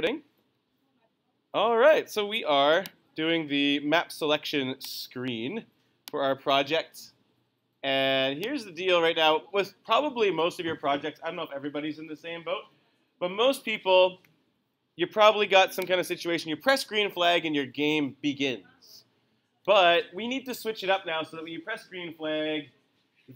Recording. All right, so we are doing the map selection screen for our project. And here's the deal right now, with probably most of your projects, I don't know if everybody's in the same boat, but most people, you probably got some kind of situation, you press green flag and your game begins. But we need to switch it up now so that when you press green flag,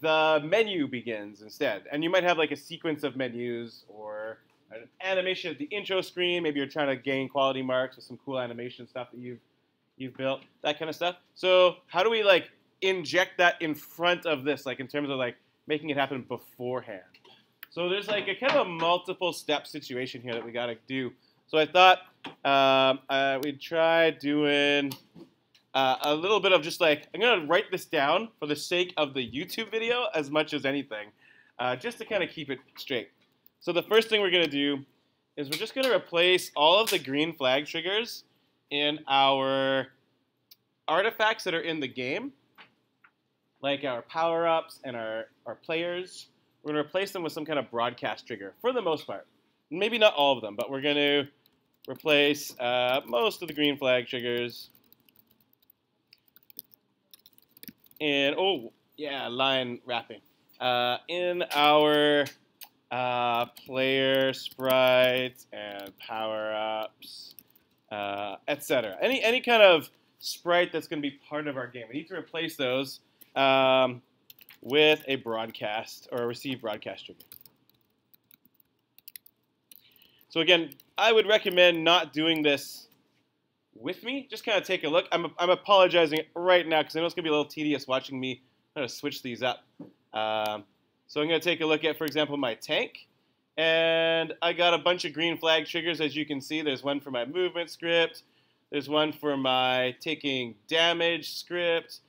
the menu begins instead. And you might have like a sequence of menus or an animation at the intro screen. Maybe you're trying to gain quality marks with some cool animation stuff that you've built, that kind of stuff. So how do we like inject that in front of this, like in terms of like making it happen beforehand? So there's like a kind of a multiple step situation here that we got to do. So I thought we'd try doing a little bit of just like, I'm going to write this down for the sake of the YouTube video as much as anything, just to kind of keep it straight. So the first thing we're going to do is we're just going to replace all of the green flag triggers in our artifacts that are in the game, like our power-ups and our players. We're going to replace them with some kind of broadcast trigger for the most part. Maybe not all of them, but we're going to replace most of the green flag triggers. And, oh, yeah, line wrapping. In our player sprites and power-ups, etc. Any kind of sprite that's going to be part of our game. We need to replace those with a broadcast or a receive broadcast trigger. So again, I would recommend not doing this with me. Just kind of take a look. I'm apologizing right now because I know it's going to be a little tedious watching me kind of switch these up. So I'm going to take a look at, for example, my tank. And I got a bunch of green flag triggers, as you can see. There's one for my movement script. There's one for my taking damage script.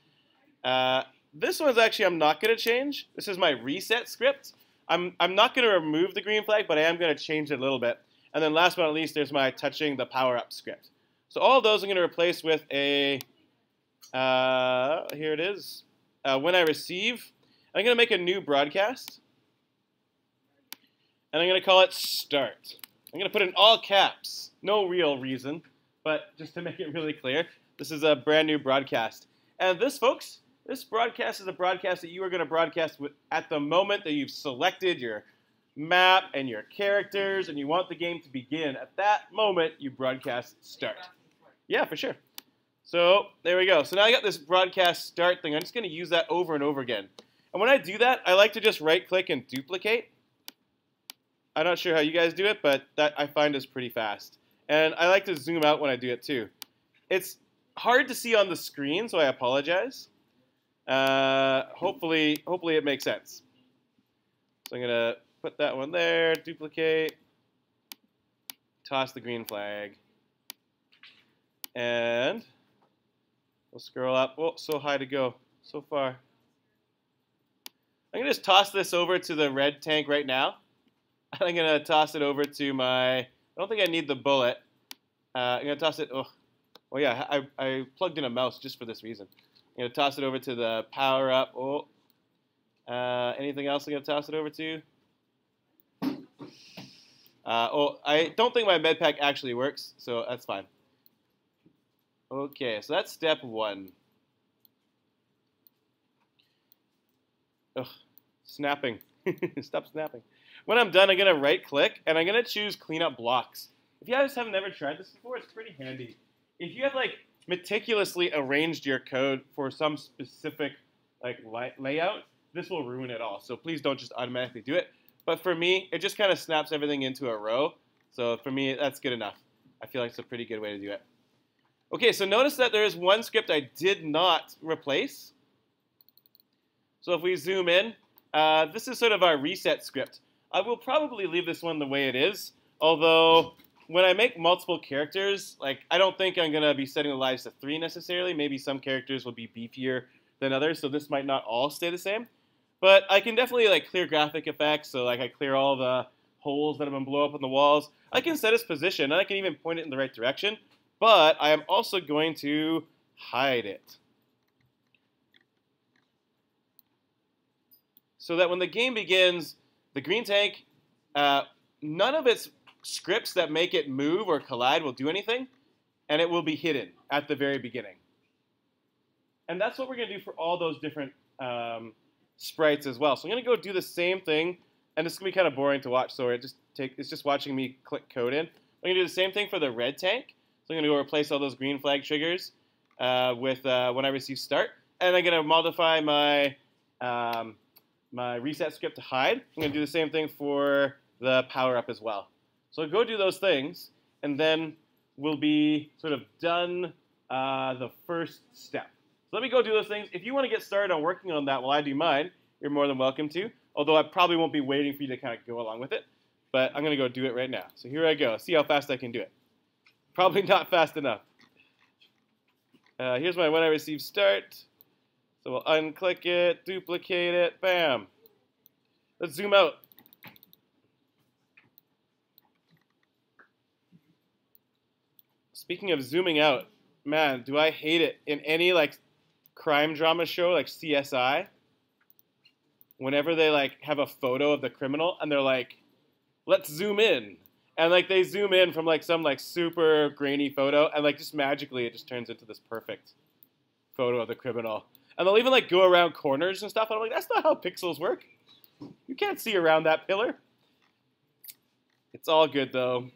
This one's actually I'm not going to change. This is my reset script. I'm not going to remove the green flag, but I am going to change it a little bit. And then last but not least, there's my touching the power-up script. So all of those I'm going to replace with a, here it is, when I receive. I'm going to make a new broadcast, and I'm going to call it start. I'm going to put in all caps, no real reason, but just to make it really clear, this is a brand new broadcast. And this, folks, this broadcast is a broadcast that you are going to broadcast with at the moment that you've selected your map and your characters, and you want the game to begin. At that moment, you broadcast start. Yeah, for sure. So there we go. So now I got this broadcast start thing. I'm just going to use that over and over again. And when I do that, I like to just right-click and duplicate. I'm not sure how you guys do it, but that I find is pretty fast. And I like to zoom out when I do it too. It's hard to see on the screen, so I apologize. Hopefully it makes sense. So I'm going to put that one there, duplicate, toss the green flag. And we'll scroll up. Oh, so high to go. So far. I'm going to just toss this over to the red tank right now. I'm going to toss it over to my, I don't think I need the bullet. I'm going to toss it, oh yeah, I plugged in a mouse just for this reason. I'm going to toss it over to the power up. Oh, anything else I'm going to toss it over to? Oh, I don't think my med pack actually works, so that's fine. Okay, so that's step one. Ugh, snapping. Stop snapping. When I'm done, I'm going to right-click, and I'm going to choose Clean Up Blocks. If you guys have never tried this before, it's pretty handy. If you have, like, meticulously arranged your code for some specific, like, layout, this will ruin it all. So please don't just automatically do it. But for me, it just kind of snaps everything into a row. So for me, that's good enough. I feel like it's a pretty good way to do it. Okay, so notice that there is one script I did not replace. So if we zoom in, this is sort of our reset script. I will probably leave this one the way it is, although when I make multiple characters, like I don't think I'm going to be setting the lives to 3 necessarily. Maybe some characters will be beefier than others, so this might not all stay the same. But I can definitely like clear graphic effects, so like I clear all the holes that have been blown up on the walls. I can set its position, and I can even point it in the right direction. But I am also going to hide it, so that when the game begins, the green tank, none of its scripts that make it move or collide will do anything, and it will be hidden at the very beginning. And that's what we're going to do for all those different sprites as well. So I'm going to go do the same thing, and it's going to be kind of boring to watch, so it's just watching me click code in. I'm going to do the same thing for the red tank. So I'm going to go replace all those green flag triggers with when I receive start. And I'm going to modify my, my reset script to hide. I'm going to do the same thing for the power up as well. So I'll go do those things, and then we'll be sort of done the first step. So let me go do those things. If you want to get started on working on that while I do mine, you're more than welcome to. Although I probably won't be waiting for you to kind of go along with it. But I'm going to go do it right now. So here I go. See how fast I can do it. Probably not fast enough. Here's my when I receive start. So we'll unclick it, duplicate it, bam. Let's zoom out. Speaking of zooming out, man, do I hate it in any like crime drama show like CSI. Whenever they like have a photo of the criminal and they're like, let's zoom in. And like they zoom in from like some like super grainy photo and like just magically it just turns into this perfect photo of the criminal. And they'll even like go around corners and stuff. And I'm like, that's not how pixels work. You can't see around that pillar. It's all good though.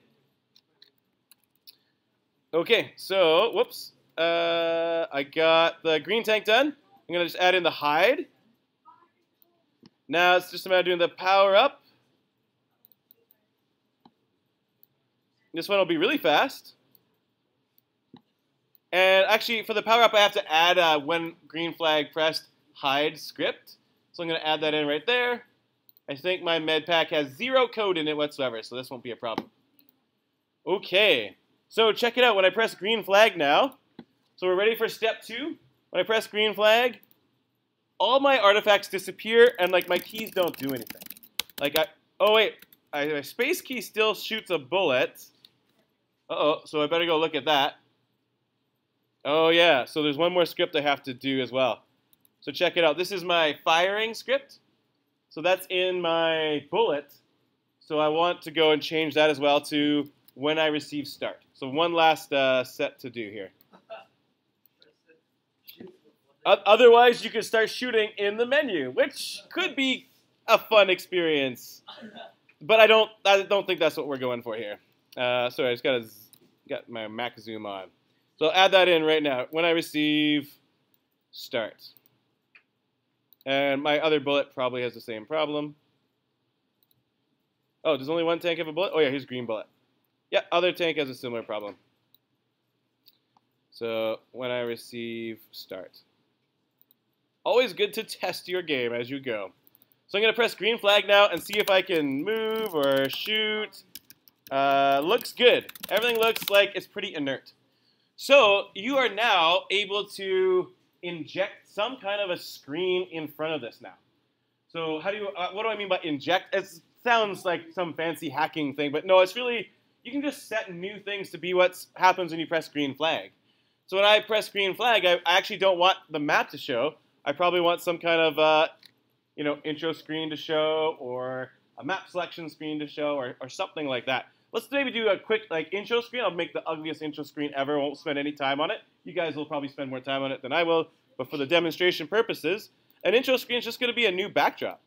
Okay, so, whoops. I got the green tank done. I'm going to just add in the hide. Now it's just a matter of doing the power up. This one will be really fast. And actually, for the power up, I have to add when green flag pressed hide script. So I'm going to add that in right there. I think my med pack has 0 code in it whatsoever, so this won't be a problem. Okay, so check it out. When I press green flag now, so we're ready for step 2. When I press green flag, all my artifacts disappear, and like my keys don't do anything. Like my space key still shoots a bullet. Uh-oh, so I better go look at that. Oh yeah, so there's one more script I have to do as well. So check it out. This is my firing script. So that's in my bullet. So I want to go and change that as well to when I receive start. So one last set to do here. Otherwise, you could start shooting in the menu, which could be a fun experience. But I don't think that's what we're going for here. Sorry, I just got my Mac zoom on. So I'll add that in right now. When I receive start. And my other bullet probably has the same problem. Oh, does only one tank have a bullet? Oh yeah, here's green bullet. Yeah, other tank has a similar problem. So when I receive start. Always good to test your game as you go. So I'm going to press green flag now and see if I can move or shoot. Looks good. Everything looks like it's pretty inert. So you are now able to inject some kind of a screen in front of this now. So how do you, what do I mean by inject? It sounds like some fancy hacking thing, but no, it's really, you can just set new things to be what happens when you press green flag. So when I press green flag, I actually don't want the map to show. I probably want some kind of, intro screen to show or a map selection screen to show or something like that. Let's maybe do a quick intro screen. I'll make the ugliest intro screen ever. Won't spend any time on it. You guys will probably spend more time on it than I will. But for the demonstration purposes, an intro screen is just going to be a new backdrop.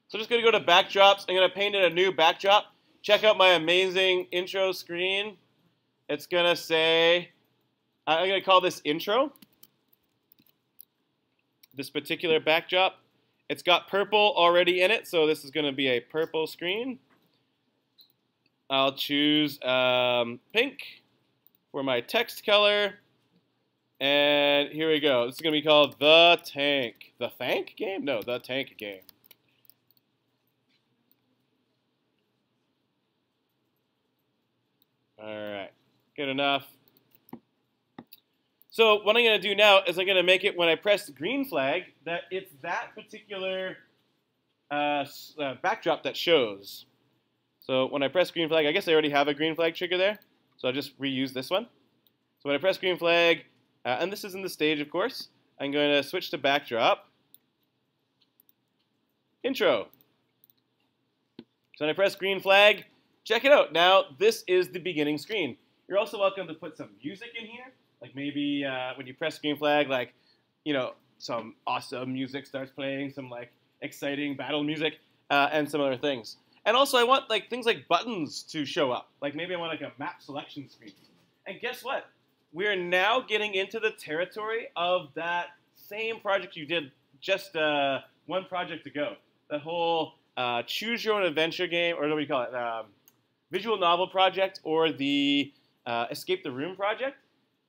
So I'm just going to go to backdrops. I'm going to paint in a new backdrop. Check out my amazing intro screen. It's going to say, I'm going to call this intro. This particular backdrop. It's got purple already in it, so this is going to be a purple screen. I'll choose pink for my text color. And here we go. This is going to be called The Tank. The Thank game? No, The Tank game. All right, good enough. So what I'm going to do now is I'm going to make it, when I press the green flag, that it's that particular backdrop that shows. So when I press green flag, I guess I already have a green flag trigger there. So I'll just reuse this one. So when I press green flag, and this is in the stage, of course, I'm going to switch to backdrop. Intro. So when I press green flag, check it out. Now, this is the beginning screen. You're also welcome to put some music in here. Like maybe when you press green flag, like, you know, some awesome music starts playing, some like exciting battle music, and some other things. And also I want like things like buttons to show up. Like maybe I want like a map selection screen. And guess what? We're now getting into the territory of that same project you did just one project ago. That whole choose your own adventure game, or what do we call it? Visual novel project, or the escape the room project.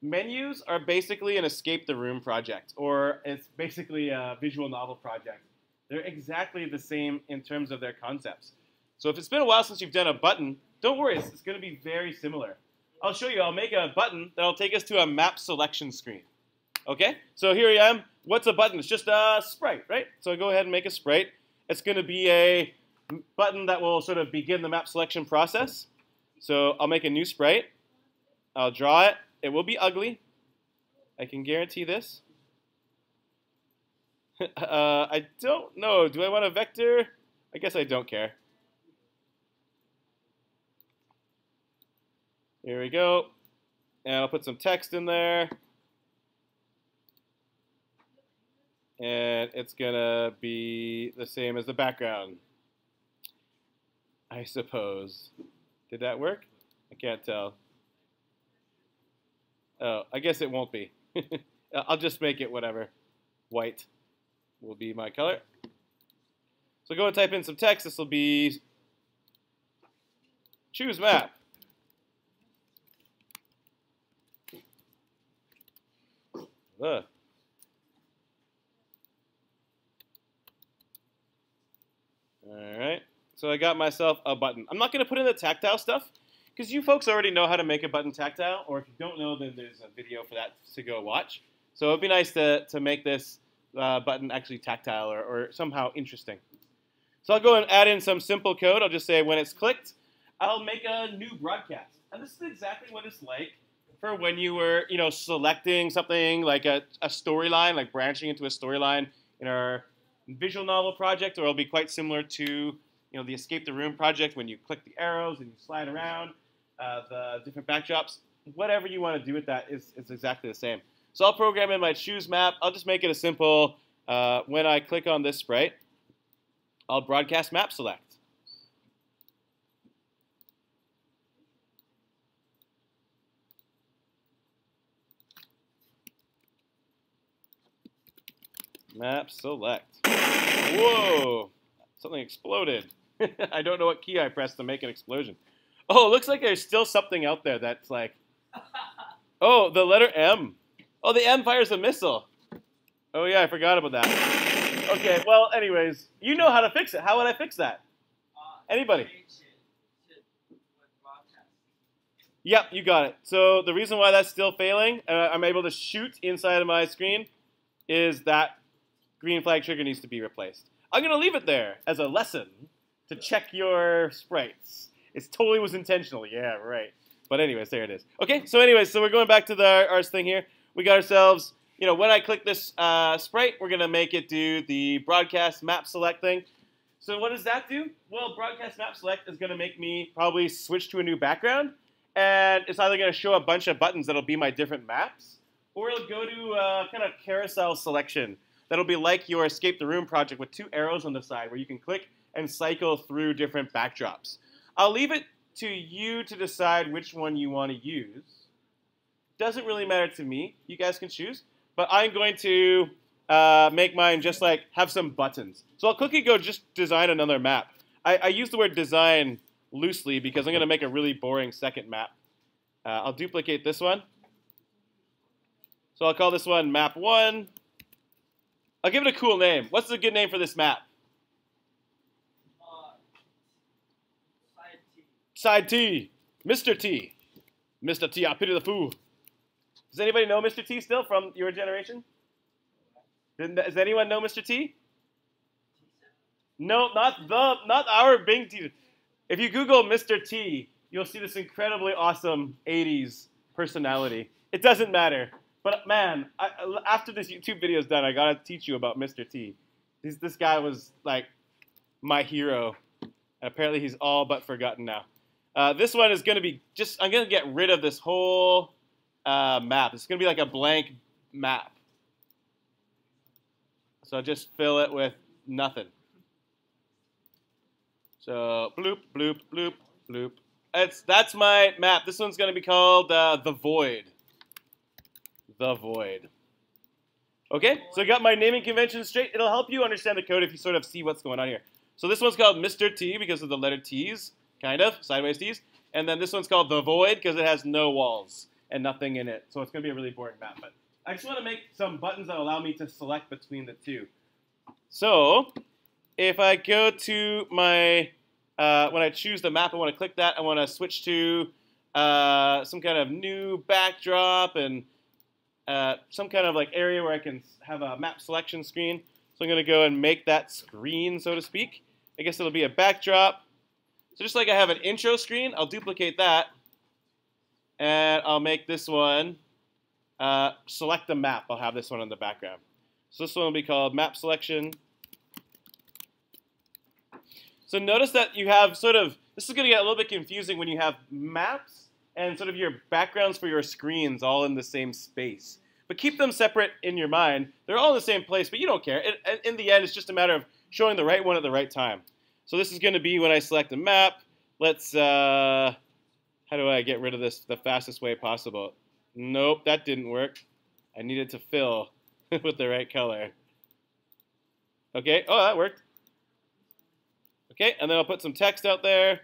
Menus are basically an escape the room project, or it's basically a visual novel project. They're exactly the same in terms of their concepts. So if it's been a while since you've done a button, don't worry, it's going to be very similar. I'll show you. I'll make a button that'll take us to a map selection screen. Okay? So here I am. What's a button? It's just a sprite, right? So I go ahead and make a sprite. It's going to be a button that will sort of begin the map selection process. So I'll make a new sprite. I'll draw it. It will be ugly. I can guarantee this. I don't know. Do I want a vector? I guess I don't care. Here we go. And I'll put some text in there. And it's going to be the same as the background, I suppose. Did that work? I can't tell. Oh, I guess it won't be. I'll just make it whatever. White will be my color. So go and type in some text. This will be choose map. Ugh. All right. So I got myself a button. I'm not going to put in the tactile stuff, because you folks already know how to make a button tactile, or if you don't know, then there's a video for that to go watch. So it'd be nice to make this button actually tactile or somehow interesting. So I'll go and add in some simple code. I'll just say when it's clicked, I'll make a new broadcast. And this is exactly what it's like for when you were, you know, selecting something like a storyline, like branching into a storyline in our visual novel project, or it'll be quite similar to, you know, the Escape the Room project when you click the arrows and you slide around the different backdrops. Whatever you want to do with that is exactly the same. So I'll program in my choose map. I'll just make it a simple, when I click on this sprite, I'll broadcast map select. Map select. Whoa! Something exploded. I don't know what key I pressed to make an explosion. Oh, it looks like there's still something out there that's like... Oh, the letter M. Oh, the M fires a missile. Oh, yeah, I forgot about that. Okay, well, anyways, you know how to fix it. How would I fix that? Anybody? Yep, you got it. So the reason why that's still failing, I'm able to shoot inside of my screen, is that green flag trigger needs to be replaced. I'm going to leave it there as a lesson to check your sprites. It totally was intentional. Yeah, right. But anyways, there it is. Okay, so anyways, so we're going back to our thing here. We got ourselves, you know, when I click this sprite, we're going to make it do the broadcast map select thing. So what does that do? Well, broadcast map select is going to make me probably switch to a new background. And it's either going to show a bunch of buttons that'll be my different maps, or it'll go to kind of carousel selection. That'll be like your Escape the Room project with 2 arrows on the side where you can click and cycle through different backdrops. I'll leave it to you to decide which one you want to use. Doesn't really matter to me. You guys can choose. But I'm going to make mine just like have some buttons. So I'll quickly go just design another map. I use the word design loosely because I'm going to make a really boring second map. I'll duplicate this one. So I'll call this one map 1. I'll give it a cool name. What's a good name for this map? Side T. Mr. T. Mr. T, I pity the fool. Does anybody know Mr. T still from your generation? Does anyone know Mr. T? No, not our Bing T. If you Google Mr. T, you'll see this incredibly awesome 80s personality. It doesn't matter. But man, after this YouTube video is done, I gotta teach you about Mr. T. This guy was like my hero. And apparently he's all but forgotten now. This one is going to be just, I'm going to get rid of this whole map. It's going to be like a blank map. So just fill it with nothing. So bloop, bloop, bloop, bloop. That's my map. This one's going to be called The Void. The Void. Okay, so I got my naming convention straight. It'll help you understand the code if you sort of see what's going on here. So this one's called Mr. T because of the letter T's, kind of, sideways T's. And then this one's called The Void because it has no walls and nothing in it. So it's going to be a really boring map. But I just want to make some buttons that allow me to select between the two. So if I go to my, when I choose the map, I want to click that. I want to switch to some kind of new backdrop and some kind of like area where I can have a map selection screen. So I'm going to go and make that screen, so to speak. I guess it'll be a backdrop. So just like I have an intro screen, I'll duplicate that. And I'll make this one, select the map. I'll have this one in the background. So this one will be called map selection. So notice that you have sort of, this is going to get a little bit confusing when you have maps and sort of your backgrounds for your screens all in the same space. But keep them separate in your mind. They're all in the same place, but you don't care. In the end, it's just a matter of showing the right one at the right time. So this is going to be when I select a map. Let's, how do I get rid of this the fastest way possible? Nope, that didn't work. I needed to fill with the right color. Okay, oh, that worked. Okay, and then I'll put some text out there.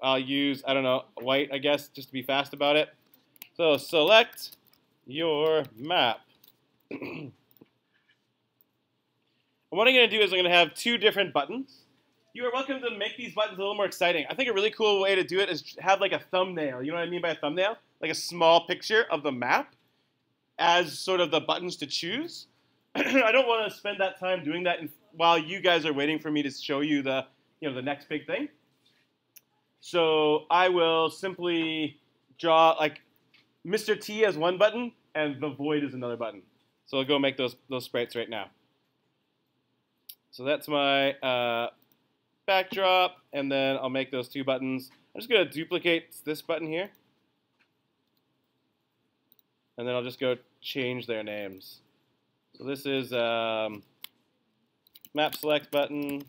I'll use, I don't know, white, I guess, just to be fast about it. So select your map. And what I'm going to do is I'm going to have two different buttons. You are welcome to make these buttons a little more exciting. I think a really cool way to do it is have like a thumbnail. You know what I mean by a thumbnail? Like a small picture of the map as sort of the buttons to choose. I don't want to spend that time doing that while you guys are waiting for me to show you the, the next big thing. So I will simply draw like Mr. T as one button and The Void is another button. So I'll go make those sprites right now. So that's my backdrop, and then I'll make those two buttons. I'm just going to duplicate this button here. And then I'll just go change their names. So this is map select button.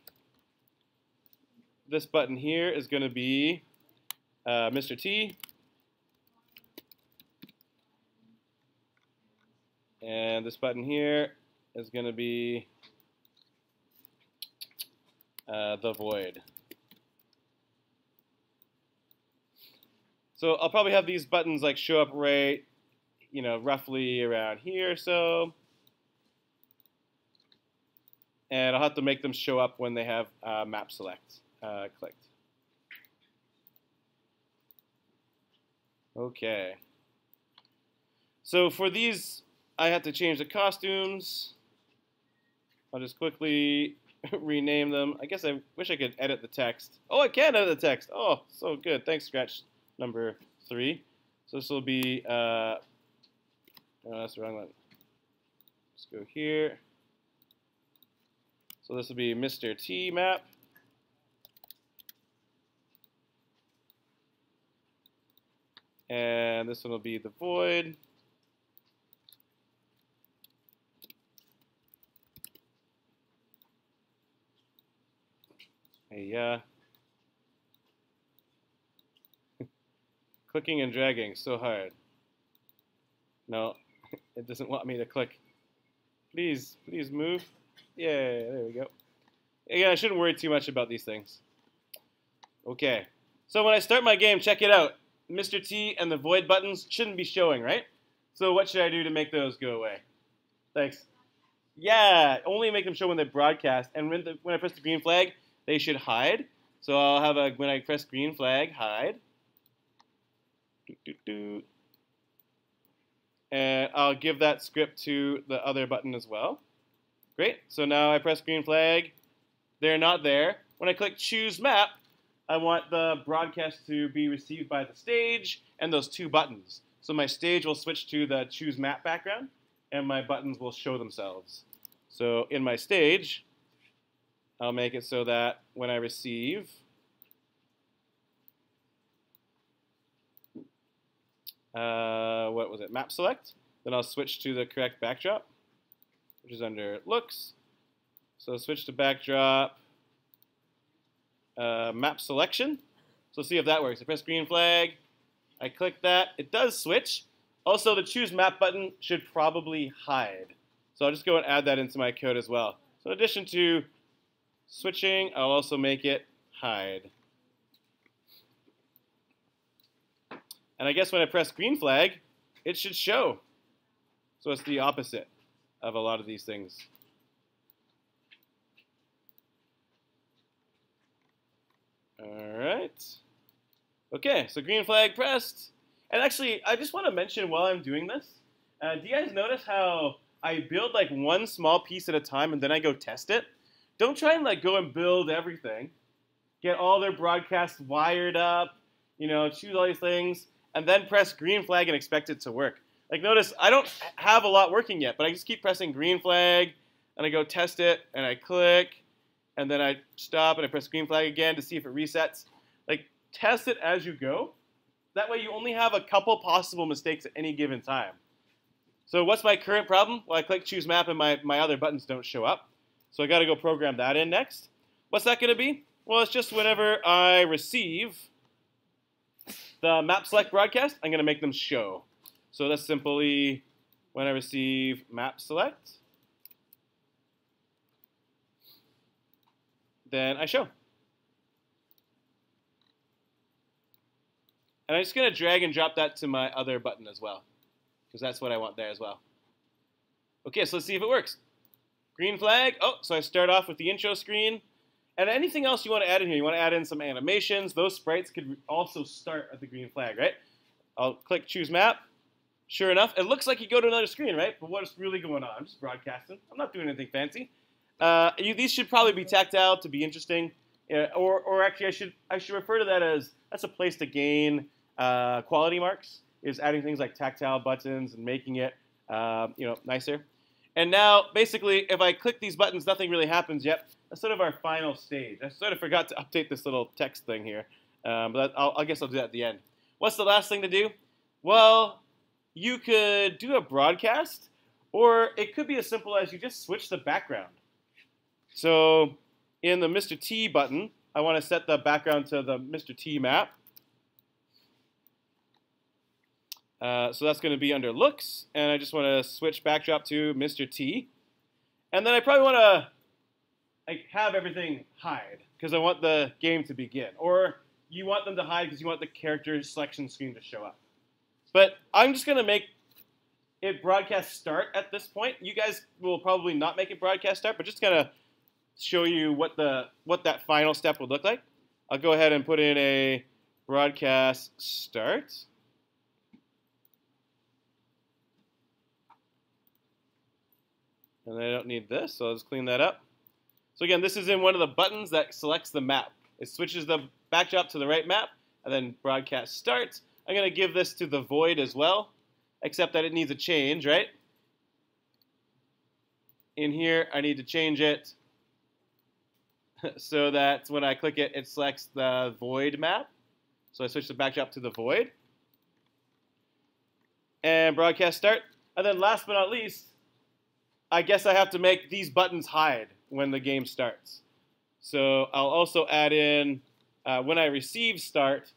This button here is going to be Mr. T. And this button here is going to be The Void. So I'll probably have these buttons like show up right, roughly around here or so. And I'll have to make them show up when they have map select clicked. Okay. So for these, I have to change the costumes. I'll just quickly rename them. I guess I wish I could edit the text. Oh, I can edit the text. Oh, so good. Thanks, Scratch number 3. So this will be, oh, that's the wrong one. Let's go here. So this will be Mr. T map. And this one will be The Void. Hey, clicking and dragging, so hard. No, it doesn't want me to click. Please move. Yeah, there we go. Again, I shouldn't worry too much about these things. Okay, so when I start my game, check it out. Mr. T and the Void buttons shouldn't be showing, right? So what should I do to make those go away? Thanks. Yeah, only make them show when they broadcast. And when I press the green flag, they should hide. So I'll have a, when I press green flag, hide. And I'll give that script to the other button as well. Great. So now I press green flag. They're not there. When I click choose map, I want the broadcast to be received by the stage and those two buttons. So my stage will switch to the choose map background, and my buttons will show themselves. So in my stage, I'll make it so that when I receive, what was it, map select. Then I'll switch to the correct backdrop, which is under looks. So switch to backdrop, map selection. So see if that works. I press green flag, I click that, it does switch. Also, the choose map button should probably hide. So I'll just go and add that into my code as well. So in addition to switching, I'll also make it hide. And I guess when I press green flag, it should show. So it's the opposite of a lot of these things. All right. Okay, so green flag pressed. And actually, I just want to mention while I'm doing this, do you guys notice how I build like one small piece at a time and then I go test it? Don't try and like go and build everything. Get all their broadcasts wired up, choose all these things, and then press green flag and expect it to work. Like notice, I don't have a lot working yet, but I just keep pressing green flag, and I go test it, and I click, and then I stop, and I press green flag again to see if it resets. Like, test it as you go. That way you only have a couple possible mistakes at any given time. So what's my current problem? Well, I click choose map, and my other buttons don't show up. So I got to go program that in next. What's that going to be? Well, it's just whenever I receive the map select broadcast, I'm going to make them show. So that's simply when I receive map select, then I show. And I'm just going to drag and drop that to my other button as well, because that's what I want there as well. Okay, so let's see if it works. Green flag. Oh, so I start off with the intro screen. And anything else you want to add in here? You want to add in some animations. Those sprites could also start at the green flag, right? I'll click choose map. Sure enough, it looks like you go to another screen, right? But what's really going on? I'm just broadcasting. I'm not doing anything fancy. These should probably be tactile to be interesting. Or actually, I should refer to that as that's a place to gain quality marks, is adding things like tactile buttons and making it nicer. And now, basically, if I click these buttons, nothing really happens yet. That's sort of our final stage. I sort of forgot to update this little text thing here. But I guess I'll do that at the end. What's the last thing to do? Well, you could do a broadcast, or it could be as simple as you just switch the background. So in the Mr. T button, I want to set the background to the Mr. T map. So that's going to be under looks, and I just want to switch backdrop to Mr. T. And then I probably want to have everything hide, because I want the game to begin. Or you want them to hide because you want the character selection screen to show up. But I'm just going to make it broadcast start at this point. You guys will probably not make it broadcast start, but just kind of show you what that final step would look like. I'll go ahead and put in a broadcast start. And I don't need this, so I'll just clean that up. So again, this is in one of the buttons that selects the map. It switches the backdrop to the right map, and then broadcast starts. I'm going to give this to the void as well, except that it needs a change, right? In here, I need to change it so that when I click it, it selects the void map. So I switch the backdrop to the void. And broadcast start. And then last but not least, I guess I have to make these buttons hide when the game starts. So I'll also add in, when I receive start,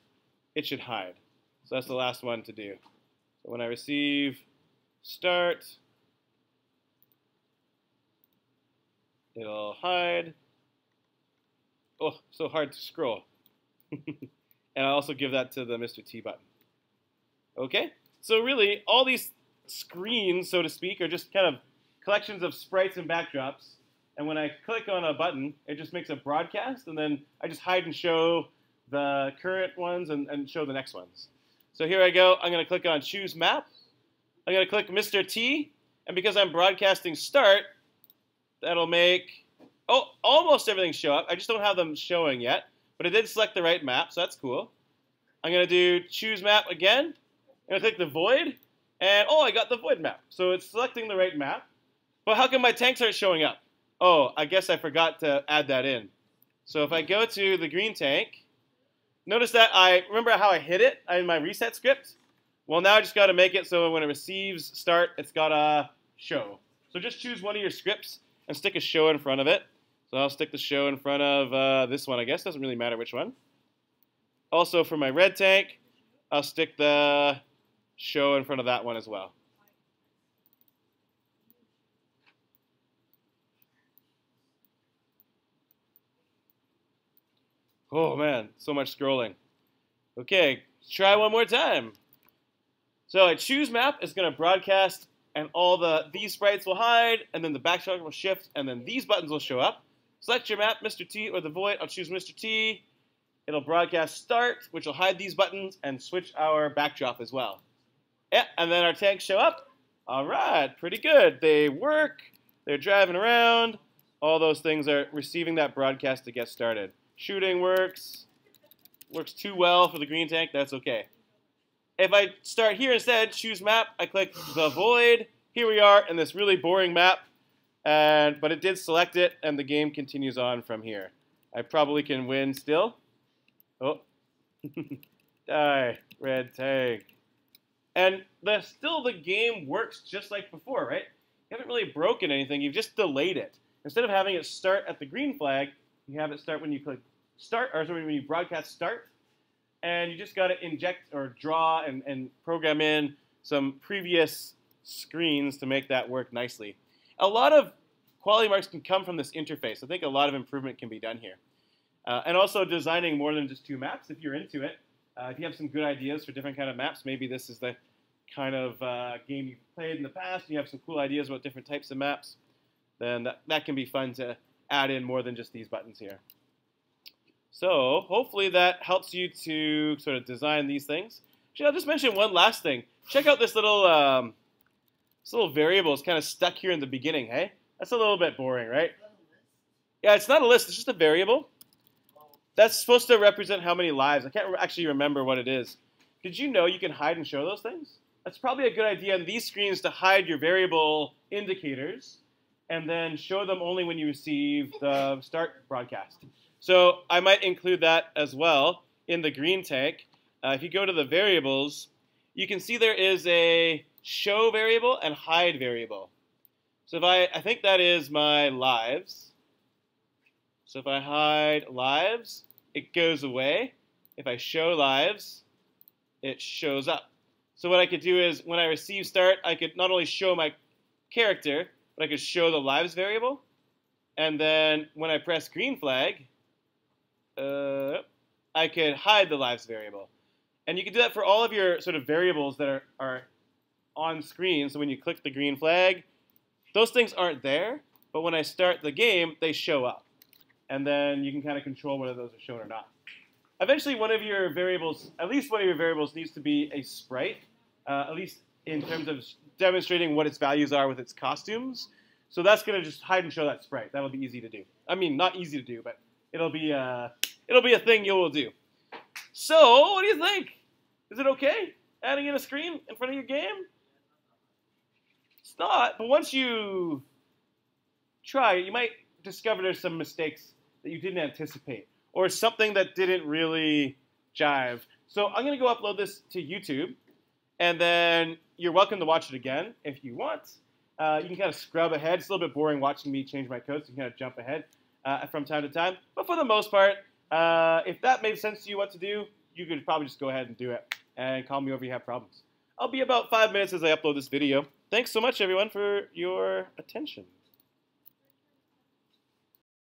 it should hide. So that's the last one to do. So when I receive start, it'll hide. Oh, so hard to scroll. And I'll also give that to the Mr. T button. Okay, so really, all these screens, so to speak, are just kind of collections of sprites and backdrops. And when I click on a button, it just makes a broadcast, and then I just hide and show the current ones and show the next ones. So here I go. I'm going to click on Choose Map. I'm going to click Mr. T, and because I'm broadcasting Start, that'll make almost everything show up. I just don't have them showing yet, but it did select the right map, so that's cool. I'm going to do Choose Map again. I'm going to click the Void, and I got the Void map. So it's selecting the right map. But how come my tanks aren't showing up? Oh, I guess I forgot to add that in. So if I go to the green tank, notice that remember how I hid it in my reset script? Well, now I just got to make it so when it receives start, it's got a show. So just choose one of your scripts and stick a show in front of it. So I'll stick the show in front of this one, I guess. Doesn't really matter which one. Also, for my red tank, I'll stick the show in front of that one as well. Oh man, so much scrolling. Okay, let's try one more time. So a choose map is going to broadcast, and all these sprites will hide, and then the backdrop will shift, and then these buttons will show up. Select your map, Mr. T or the Void. I'll choose Mr. T. It'll broadcast start, which will hide these buttons and switch our backdrop as well. Yeah, and then our tanks show up. All right, pretty good. They work. They're driving around. All those things are receiving that broadcast to get started. Shooting works. Works too well for the green tank. That's okay. If I start here instead, choose map, I click the Void. Here we are in this really boring map, but it did select it, and the game continues on from here. I probably can win still. Oh, die, red tank. And still the game works just like before, right? You haven't really broken anything, you've just delayed it. Instead of having it start at the green flag, you have it start when you click start, or sorry, when you broadcast start. And you just got to inject or draw and program in some previous screens to make that work nicely. A lot of quality marks can come from this interface. I think a lot of improvement can be done here. And also designing more than just 2 maps if you're into it. If you have some good ideas for different kind of maps, maybe this is the kind of game you've played in the past, and you have some cool ideas about different types of maps, then that can be fun to add in more than just these buttons here. So hopefully that helps you to sort of design these things. Actually, I'll just mention one last thing. Check out this little variable. It's kind of stuck here in the beginning, hey? That's a little bit boring, right? Yeah, it's not a list. It's just a variable. That's supposed to represent how many lives. I can't actually remember what it is. Did you know you can hide and show those things? That's probably a good idea on these screens to hide your variable indicators and then show them only when you receive the start broadcast. So I might include that as well in the green tank. If you go to the variables, you can see there is a show variable and hide variable. So if I think that is my lives. So if I hide lives, it goes away. If I show lives, it shows up. So what I could do is when I receive start, I could not only show my character, but I could show the lives variable. And then when I press green flag, I could hide the lives variable. And you can do that for all of your sort of variables that are on screen. So when you click the green flag, those things aren't there, but when I start the game, they show up. And then you can kind of control whether those are shown or not. Eventually, one of your variables, at least one of your variables, needs to be a sprite, at least in terms of demonstrating what its values are with its costumes. So that's going to just hide and show that sprite. That'll be easy to do. I mean, not easy to do, but it'll be a thing you will do. So, what do you think? Is it okay adding in a screen in front of your game? It's not, but once you try, you might discover there's some mistakes that you didn't anticipate, or something that didn't really jive. So I'm going to go upload this to YouTube, and then you're welcome to watch it again if you want. You can kind of scrub ahead. It's a little bit boring watching me change my code, so you can kind of jump ahead from time to time. But for the most part, if that made sense to you what to do, you could probably just go ahead and do it and call me over if you have problems. I'll be about 5 minutes as I upload this video. Thanks so much, everyone, for your attention.